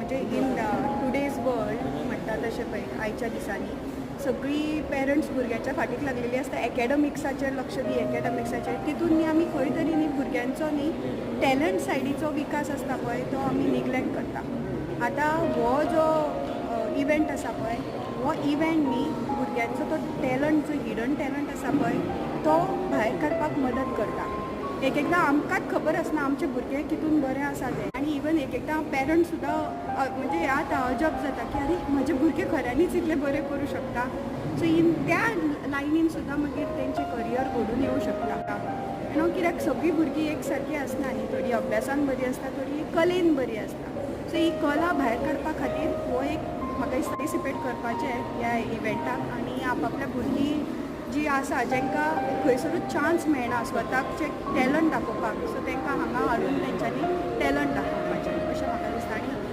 म्हणजे in today's world म्हणटा तशें पळय आयच्या दिसांनी सगळी पेरंट्स भुरग्यांच्या फाटीक लागलेली आसता एकेडमिक्साचेर लक्ष दी एकेडमिक्साचेर तितून न्ही आमी खंय तरी न्ही भुरग्यांचो न्ही टॅलंट सायडीचो विकास आसता पळय तो आमी निग्लेक्ट करता. आतां हो जो इवेंट आसा पळय हो इवेंट न्ही भुरग्यांचो तो टॅलंट जो हिडन टॅलंट आसा पळय तो भायर काडपाक मदत करता. एकदां आमकांच खबर आसना आमचे भुरगे कितून बरें आसा ते आनी इवन एकदां पेरंट्स सुद्दां म्हणजे ह्यात अजब जाता की अरे म्हजे भुरगे खऱ्यांनीच इतले बरें करूं शकता. सो त्या लायनीन सुद्दां मागीर तेंचें करियर घडून येवं शकता. कित्याक सगळीं भुरगीं एक सारकीं आसना न्ही थोडी अभ्यासान बरी आसता थोडी कलेन बरी आसता. सो ही कला भायर काडपा खातीर हो एक म्हाका दिसता पार्टिसिपेट करपाचें ह्या इवेंटाक आनी आपआपल्या भुरगीं जी आसा जेंकां खंयसरूच चान्स मेळना स्वताचे टॅलंट दाखोवपाक सो तांकां हांगा हाडून तेंच्यांनी टॅलंट दाखोवप.